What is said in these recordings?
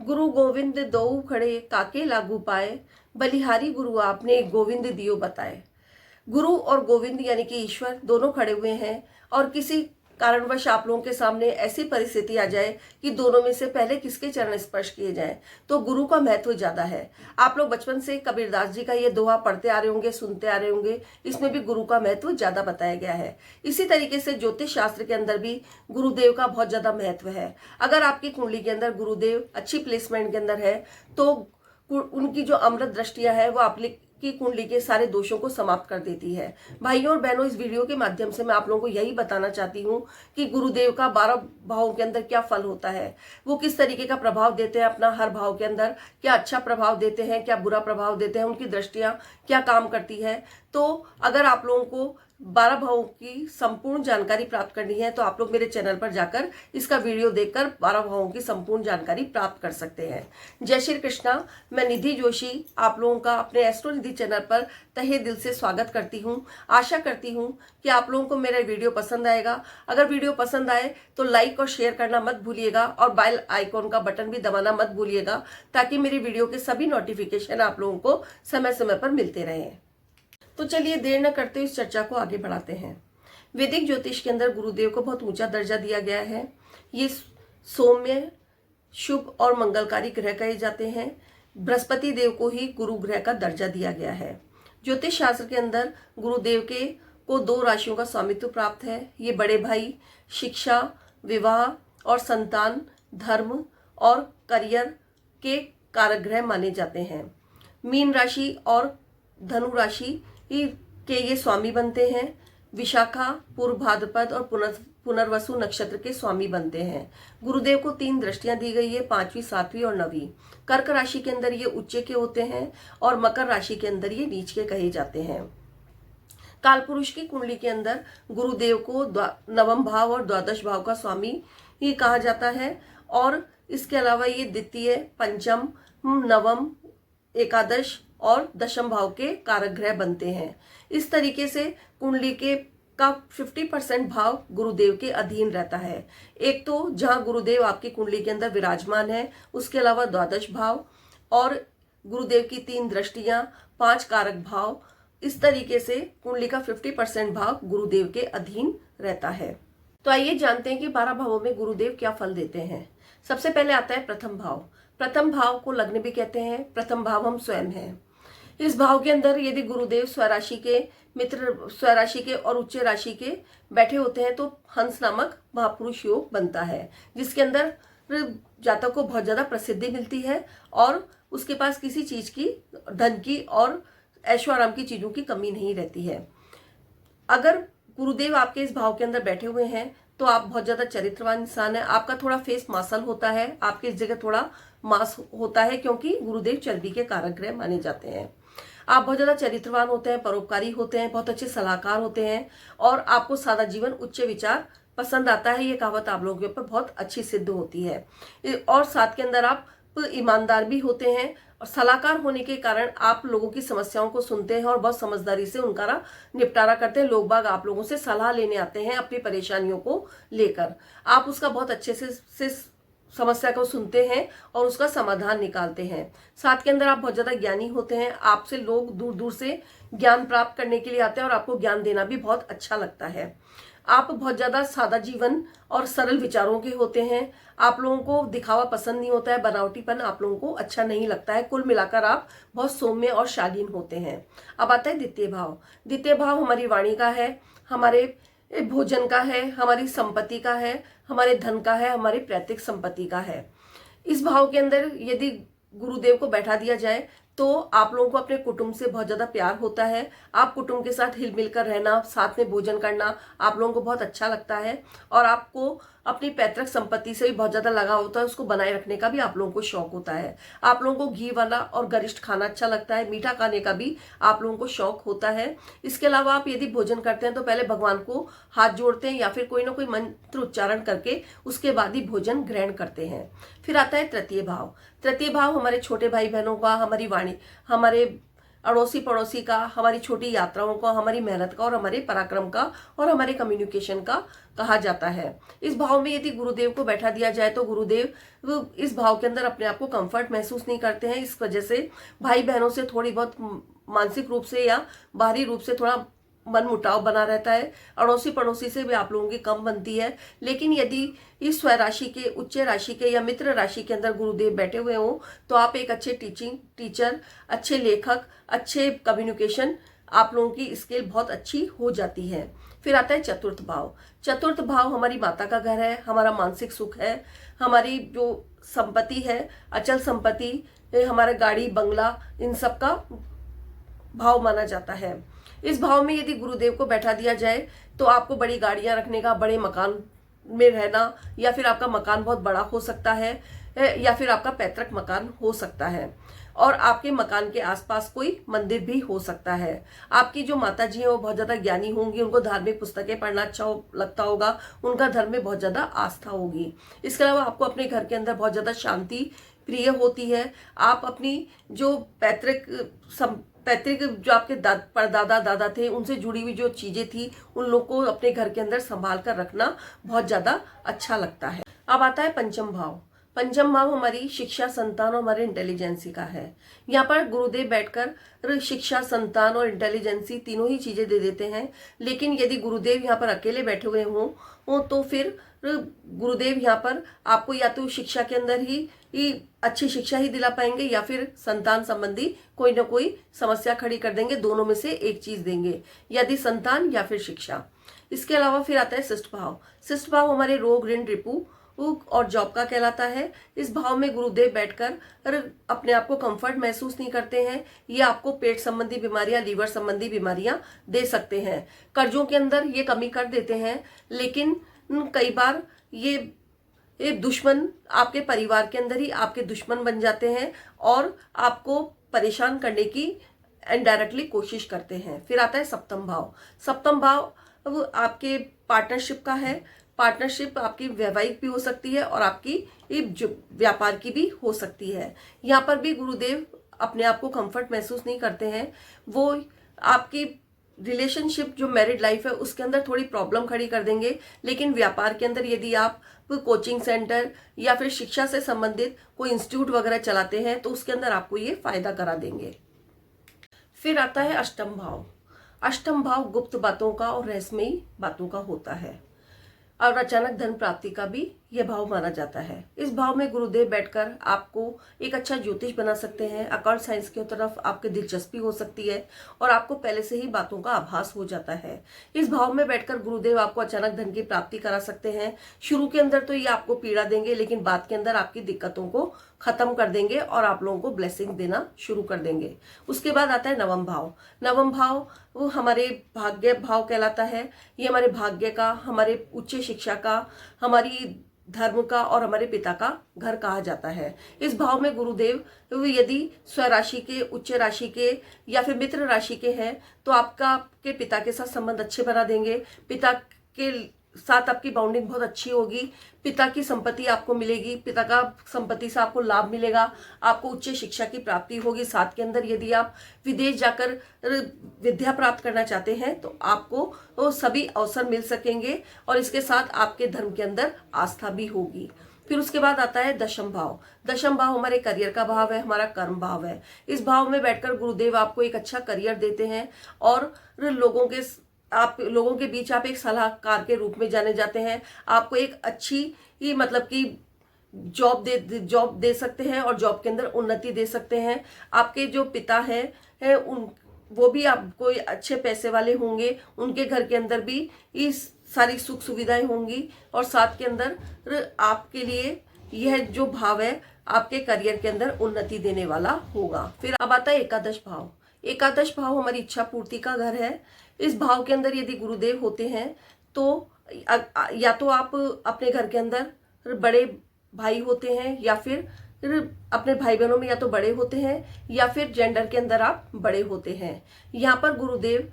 गुरु गोविंद दोऊ खड़े काके लागू पाए, बलिहारी गुरु आपने गोविंद दियो बताए। गुरु और गोविंद यानी कि ईश्वर दोनों खड़े हुए हैं और किसी कारणवश आप लोगों के सामने ऐसी परिस्थिति आ जाए कि दोनों में से पहले किसके चरण स्पर्श किए जाएं, तो गुरु का महत्व ज्यादा है। आप लोग बचपन से कबीरदास जी का ये दोहा पढ़ते आ रहे होंगे, सुनते आ रहे होंगे। इसमें भी गुरु का महत्व ज्यादा बताया गया है। इसी तरीके से ज्योतिष शास्त्र के अंदर भी गुरुदेव का बहुत ज्यादा महत्व है। अगर आपकी कुंडली के अंदर गुरुदेव अच्छी प्लेसमेंट के अंदर है तो उनकी जो अमृत दृष्टियां है वो आप की कुंडली के सारे दोषों को समाप्त कर देती है। भाइयों और बहनों, इस वीडियो के माध्यम से मैं आप लोगों को यही बताना चाहती हूँ कि गुरुदेव का 12 भावों के अंदर क्या फल होता है, वो किस तरीके का प्रभाव देते हैं अपना हर भाव के अंदर, क्या अच्छा प्रभाव देते हैं, क्या बुरा प्रभाव देते हैं, उनकी दृष्टियां क्या काम करती है। तो अगर आप लोगों को 12 भावों की संपूर्ण जानकारी प्राप्त करनी है तो आप लोग मेरे चैनल पर जाकर इसका वीडियो देखकर 12 भावों की संपूर्ण जानकारी प्राप्त कर सकते हैं। जय श्री कृष्णा। मैं निधि जोशी आप लोगों का अपने एस्ट्रो निधि चैनल पर तहे दिल से स्वागत करती हूं। आशा करती हूं कि आप लोगों को मेरा वीडियो पसंद आएगा। अगर वीडियो पसंद आए तो लाइक और शेयर करना मत भूलिएगा और बेल आइकॉन का बटन भी दबाना मत भूलिएगा, ताकि मेरी वीडियो के सभी नोटिफिकेशन आप लोगों को समय समय पर मिलते रहें। तो चलिए देर न करते हुए इस चर्चा को आगे बढ़ाते हैं। वैदिक ज्योतिष के अंदर गुरुदेव को बहुत ऊंचा दर्जा दिया गया है। ये सौम्य, शुभ और मंगलकारी ग्रह कहे जाते हैं। बृहस्पति देव को ही गुरु ग्रह का दर्जा दिया गया है। ज्योतिष शास्त्र के अंदर गुरुदेव के को 2 राशियों का स्वामित्व प्राप्त है। ये बड़े भाई, शिक्षा, विवाह और संतान, धर्म और करियर के कारक ग्रह माने जाते हैं। मीन राशि और धनु राशि के ये स्वामी बनते हैं। विशाखा, पूर्व भाद्रपद और पुनर्वसु नक्षत्र के स्वामी बनते हैं। गुरुदेव को 3 दृष्टियां दी गई है, 5वीं, 7वीं और 9वीं। कर्क राशि के अंदर ये उच्च के होते हैं और मकर राशि के अंदर ये नीच के कहे जाते हैं। काल पुरुष की कुंडली के अंदर गुरुदेव को 9वें भाव और 12 भाव का स्वामी ही कहा जाता है और इसके अलावा ये द्वितीय, पंचम, नवम, एकादश और 10वें भाव के कारक ग्रह बनते हैं। इस तरीके से कुंडली के का 50% भाव गुरुदेव के अधीन रहता है। एक तो जहां गुरुदेव आपकी कुंडली के अंदर विराजमान है, उसके अलावा 12 भाव और गुरुदेव की 3 दृष्टियां, 5 कारक भाव, इस तरीके से कुंडली का 50% भाव गुरुदेव के अधीन रहता है। तो आइए जानते हैं कि 12 भावों में गुरुदेव क्या फल देते हैं। सबसे पहले आता है प्रथम भाव। प्रथम भाव को लग्न भी कहते हैं। प्रथम भाव हम स्वयं हैं। इस भाव के अंदर यदि गुरुदेव स्वराशि के मित्र, स्वराशि के और उच्च राशि के बैठे होते हैं तो हंस नामक महापुरुष योग बनता है, जिसके अंदर जातक को बहुत ज्यादा प्रसिद्धि मिलती है और उसके पास किसी चीज की, धन की और ऐशो आराम की चीजों की कमी नहीं रहती है। अगर गुरुदेव आपके इस भाव के अंदर बैठे हुए हैं तो आप बहुत ज्यादा चरित्रवान इंसान है। आपका थोड़ा फेस मासल होता है, आपके इस जगह थोड़ा मांस होता है, क्योंकि गुरुदेव चर्बी के कारक ग्रह माने जाते हैं। आप बहुत ज्यादा चरित्रवान होते हैं, परोपकारी होते हैं, बहुत अच्छे सलाहकार होते हैं और आपको सादा जीवन, उच्च विचार पसंद आता है। ये कहावत आप लोगों के ऊपर बहुत अच्छी सिद्ध होती है। और साथ के अंदर आप ईमानदार भी होते हैं और सलाहकार होने के कारण आप लोगों की समस्याओं को सुनते हैं और बहुत समझदारी से उनका निपटारा करते हैं। लोग बाग आप लोगों से सलाह लेने आते हैं अपनी परेशानियों को लेकर। आप उसका बहुत अच्छे से समस्या को सुनते हैं और उसका समाधान निकालते हैं। साथ के अंदर आप बहुत ज्यादा ज्ञानी होते हैं। आपसे लोग दूर दूर से ज्ञान प्राप्त करने के लिए आते हैं और आपको ज्ञान देना भी बहुत अच्छा लगता है। आप बहुत ज्यादा सादा जीवन और सरल विचारों के होते हैं। आप लोगों को दिखावा पसंद नहीं होता है, बनावटीपन आप लोगों को अच्छा नहीं लगता है। कुल मिलाकर आप बहुत सौम्य और शालीन होते हैं। अब आता है द्वितीय भाव। द्वितीय भाव हमारी वाणी का है, हमारे भोजन का है, हमारी संपत्ति का है, हमारे धन का है, हमारी पैतृक संपत्ति का है। इस भाव के अंदर यदि गुरुदेव को बैठा दिया जाए तो आप लोगों को अपने कुटुंब से बहुत ज्यादा प्यार होता है। आप कुटुंब के साथ हिल मिलकर रहना, साथ में भोजन करना आप लोगों को बहुत अच्छा लगता है और आपको अपनी पैतृक संपत्ति से भी बहुत ज्यादा लगाव होता है। उसको बनाए रखने का भी आप लोगों को शौक होता है। आप लोगों को घी वाला और गरिष्ठ खाना अच्छा लगता है, मीठा खाने का भी आप लोगों को शौक होता है। इसके अलावा आप यदि भोजन करते हैं तो पहले भगवान को हाथ जोड़ते हैं या फिर कोई ना कोई मंत्र उच्चारण करके उसके बाद ही भोजन ग्रहण करते हैं। फिर आता है तृतीय भाव। तृतीय भाव हमारे छोटे भाई बहनों का, हमारी वाणी, हमारे अड़ोसी पड़ोसी का, हमारी छोटी यात्राओं का, हमारी मेहनत का और हमारे पराक्रम का और हमारे कम्युनिकेशन का कहा जाता है। इस भाव में यदि गुरुदेव को बैठा दिया जाए तो गुरुदेव इस भाव के अंदर अपने आप को कंफर्ट महसूस नहीं करते हैं। इस वजह से भाई बहनों से थोड़ी बहुत मानसिक रूप से या बाहरी रूप से थोड़ा मन मुटाव बना रहता है। अड़ोसी पड़ोसी से भी आप लोगों की कम बनती है। लेकिन यदि इस स्वराशि राशि के, उच्च राशि के या मित्र राशि के अंदर गुरुदेव बैठे हुए हों तो आप एक अच्छे टीचर, अच्छे लेखक, अच्छे कम्युनिकेशन, आप लोगों की स्किल बहुत अच्छी हो जाती है। फिर आता है चतुर्थ भाव। चतुर्थ भाव हमारी माता का घर है, हमारा मानसिक सुख है, हमारी जो संपत्ति है, अचल संपत्ति, हमारा गाड़ी बंगला, इन सब का भाव माना जाता है। इस भाव में यदि गुरुदेव को बैठा दिया जाए तो आपको बड़ी गाड़ियां रखने का, बड़े मकान में रहना, या फिर आपका मकान बहुत बड़ा हो सकता है, या फिर आपका पैतृक मकान हो सकता है, और आपके मकान के आसपास कोई मंदिर भी हो सकता है। आपकी जो माता जी हैं वो बहुत ज्यादा ज्ञानी होंगी, उनको धार्मिक पुस्तकें पढ़ना अच्छा लगता होगा, उनका धर्म में बहुत ज्यादा आस्था होगी। इसके अलावा आपको अपने घर के अंदर बहुत ज्यादा शांति प्रिय होती है। आप अपनी जो पैतृक जो आपके परदादा दादा थे, उनसे जुड़ी हुई जो चीजें थी, उन लोग को अपने घर के अंदर संभाल कर रखना बहुत ज्यादा अच्छा लगता है। अब आता है पंचम भाव। पंचम भाव हमारी शिक्षा, संतान और हमारे इंटेलिजेंसी का है। यहाँ पर गुरुदेव बैठकर शिक्षा, संतान और इंटेलिजेंसी तीनों ही चीजें दे देते हैं। लेकिन यदि गुरुदेव यहाँ पर अकेले बैठे हुए हों तो फिर गुरुदेव यहाँ पर आपको या तो शिक्षा के अंदर ही अच्छी शिक्षा ही दिला पाएंगे, या फिर संतान संबंधी कोई ना कोई समस्या खड़ी कर देंगे। दोनों में से एक चीज देंगे, यदि संतान या फिर शिक्षा। इसके अलावा फिर आता है शिष्ट भाव। शिष्ट भाव हमारे रोग, ऋण, रिपु और जॉब का कहलाता है। इस भाव में गुरुदेव बैठकर अपने आप को कंफर्ट महसूस नहीं करते हैं। ये आपको पेट संबंधी बीमारियां, लीवर संबंधी बीमारियां दे सकते हैं। कर्जों के अंदर ये कमी कर देते हैं, लेकिन कई बार ये दुश्मन आपके परिवार के अंदर ही आपके दुश्मन बन जाते हैं और आपको परेशान करने की इनडायरेक्टली कोशिश करते हैं। फिर आता है सप्तम भाव। सप्तम भाव आपके पार्टनरशिप का है। पार्टनरशिप आपकी वैवाहिक भी हो सकती है और आपकी व्यापार की भी हो सकती है। यहाँ पर भी गुरुदेव अपने आप को कंफर्ट महसूस नहीं करते हैं। वो आपकी रिलेशनशिप, जो मैरिड लाइफ है, उसके अंदर थोड़ी प्रॉब्लम खड़ी कर देंगे। लेकिन व्यापार के अंदर यदि आप कोचिंग सेंटर या फिर शिक्षा से संबंधित कोई इंस्टीट्यूट वगैरह चलाते हैं तो उसके अंदर आपको ये फायदा करा देंगे। फिर आता है अष्टम भाव। अष्टम भाव गुप्त बातों का और रहस्यमयी बातों का होता है और अचानक धन प्राप्ति का भी यह भाव माना जाता है। इस भाव में गुरुदेव बैठकर आपको एक अच्छा ज्योतिष बना सकते हैं। अकॉल्ट साइंस की तरफ आपकी दिलचस्पी हो सकती है और आपको पहले से ही बातों का आभास हो जाता है। इस भाव में बैठकर गुरुदेव आपको अचानक धन की प्राप्ति करा सकते हैं। शुरू के अंदर तो ये आपको पीड़ा देंगे, लेकिन बाद के अंदर आपकी दिक्कतों को खत्म कर देंगे और आप लोगों को ब्लेसिंग देना शुरू कर देंगे। उसके बाद आता है नवम भाव। नवम भाव वो हमारे भाग्य भाव कहलाता है। ये हमारे भाग्य का, हमारे उच्च शिक्षा का, हमारी धर्म का और हमारे पिता का घर कहा जाता है। इस भाव में गुरुदेव यदि स्वराशि के, उच्च राशि के या फिर मित्र राशि के हैं तो आपके पिता के साथ संबंध अच्छे बना देंगे। पिता के साथ आपकी बाउंडिंग बहुत अच्छी होगी। पिता की संपत्ति आपको मिलेगी, पिता का संपत्ति से आपको लाभ मिलेगा, आपको उच्च शिक्षा की प्राप्ति होगी। साथ के अंदर यदि आप विदेश जाकर विद्या प्राप्त करना चाहते हैं तो आपको वो सभी अवसर मिल सकेंगे और इसके साथ आपके धर्म के अंदर आस्था भी होगी। फिर उसके बाद आता है दशम भाव। दशम भाव हमारे करियर का भाव है, हमारा कर्म भाव है। इस भाव में बैठकर गुरुदेव आपको एक अच्छा करियर देते हैं और लोगों के बीच आप एक सलाहकार के रूप में जाने जाते हैं। आपको एक अच्छी ही मतलब कि जॉब दे सकते हैं और जॉब के अंदर उन्नति दे सकते हैं। आपके जो पिता हैं वो भी आपको अच्छे पैसे वाले होंगे, उनके घर के अंदर भी इस सारी सुख सुविधाएं होंगी और साथ के अंदर आपके लिए यह जो भाव है आपके करियर के अंदर उन्नति देने वाला होगा। फिर अब आता है एकादश भाव। एकादश भाव हमारी इच्छा पूर्ति का घर है। इस भाव के अंदर यदि गुरुदेव होते हैं तो या तो आप अपने घर के अंदर बड़े भाई होते हैं या फिर अपने भाई बहनों में या तो बड़े होते हैं या फिर जेंडर के अंदर आप बड़े होते हैं। यहाँ पर गुरुदेव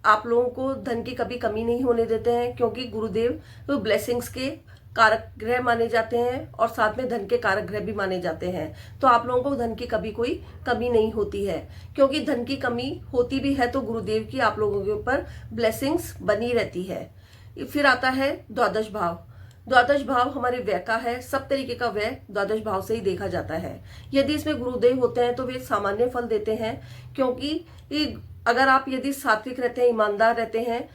आप लोगों को धन की कभी कमी नहीं होने देते हैं, क्योंकि गुरुदेव ब्लेसिंग्स के कारक ग्रह माने जाते हैं और साथ में धन के कारक ग्रह भी माने जाते हैं। तो आप लोगों को धन की कभी कोई कमी नहीं होती है, क्योंकि धन की कमी होती भी है तो गुरुदेव की आप लोगों के ऊपर ब्लेसिंग्स बनी रहती है। फिर आता है द्वादश भाव। द्वादश भाव हमारे व्यय का है। सब तरीके का व्यय द्वादश भाव से ही देखा जाता है। यदि इसमें गुरुदेव होते हैं तो वे सामान्य फल देते हैं, क्योंकि अगर आप यदि सात्विक रहते हैं, ईमानदार रहते हैं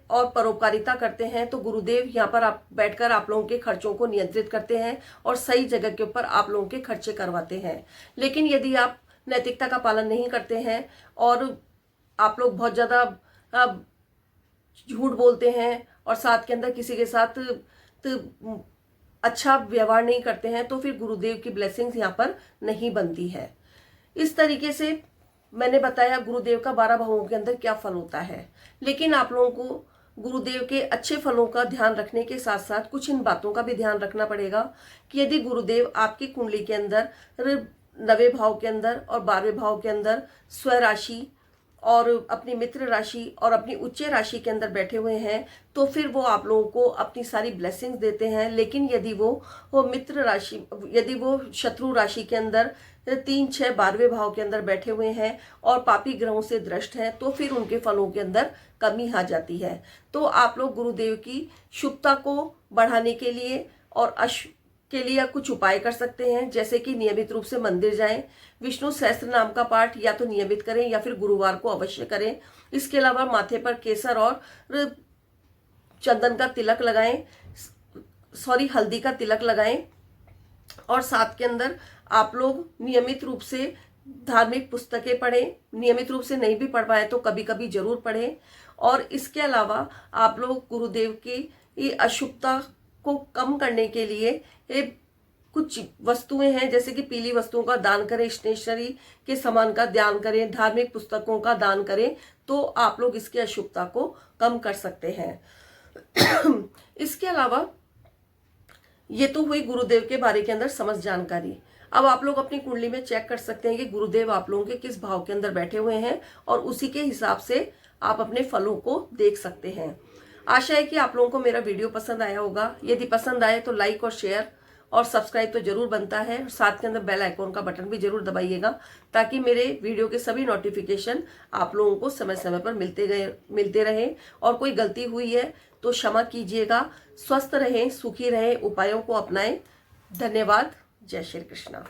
और परोपकारिता करते हैं तो गुरुदेव यहाँ पर आप बैठकर आप लोगों के खर्चों को नियंत्रित करते हैं और सही जगह के ऊपर आप लोगों के खर्चे करवाते हैं। लेकिन यदि आप नैतिकता का पालन नहीं करते हैं और आप लोग बहुत ज़्यादा झूठ बोलते हैं और साथ के अंदर किसी के साथ अच्छा व्यवहार नहीं करते हैं, तो फिर गुरुदेव की ब्लेसिंग्स यहाँ पर नहीं बनती है। इस तरीके से मैंने बताया गुरुदेव का 12 भावों के अंदर क्या फल होता है। लेकिन आप लोगों को गुरुदेव के अच्छे फलों का ध्यान रखने के साथ साथ कुछ इन बातों का भी ध्यान रखना पड़ेगा कि यदि गुरुदेव आपकी कुंडली के अंदर 9वें भाव के अंदर और 12वें भाव के अंदर स्वराशि और अपनी मित्र राशि और अपनी उच्च राशि के अंदर बैठे हुए हैं तो फिर वो आप लोगों को अपनी सारी ब्लेसिंग्स देते हैं। लेकिन यदि वो मित्र राशि, यदि वो शत्रु राशि के अंदर 3, 6, 12वें भाव के अंदर बैठे हुए हैं और पापी ग्रहों से दृष्ट हैं तो फिर उनके फलों के अंदर कमी आ जाती है। तो आप लोग गुरुदेव की शुभता को बढ़ाने के लिए और के लिए कुछ उपाय कर सकते हैं, जैसे कि नियमित रूप से मंदिर जाएं, विष्णु सहस्त्र नाम का पाठ या तो नियमित करें या फिर गुरुवार को अवश्य करें। इसके अलावा माथे पर केसर और चंदन का तिलक लगाएं, हल्दी का तिलक लगाएं और साथ के अंदर आप लोग नियमित रूप से धार्मिक पुस्तकें पढ़ें। नियमित रूप से नहीं भी पढ़ पाए तो कभी कभी जरूर पढ़ें। और इसके अलावा आप लोग गुरुदेव की अशुभता को कम करने के लिए कुछ वस्तुएं हैं, जैसे कि पीली वस्तुओं का दान करें, स्टेशनरी के सामान का दान करें, धार्मिक पुस्तकों का दान करें, तो आप लोग इसकी अशुभता को कम कर सकते हैं। इसके अलावा ये तो हुई गुरुदेव के बारे के अंदर समझ जानकारी। अब आप लोग अपनी कुंडली में चेक कर सकते हैं कि गुरुदेव आप लोगों के किस भाव के अंदर बैठे हुए हैं और उसी के हिसाब से आप अपने फलों को देख सकते हैं। आशा है कि आप लोगों को मेरा वीडियो पसंद आया होगा। यदि पसंद आए तो लाइक और शेयर और सब्सक्राइब तो जरूर बनता है। साथ के अंदर बेल आइकॉन का बटन भी जरूर दबाइएगा, ताकि मेरे वीडियो के सभी नोटिफिकेशन आप लोगों को समय समय पर मिलते रहे। और कोई गलती हुई है तो क्षमा कीजिएगा। स्वस्थ रहें, सुखी रहें, उपायों को अपनाएं। धन्यवाद। जय श्री कृष्णा।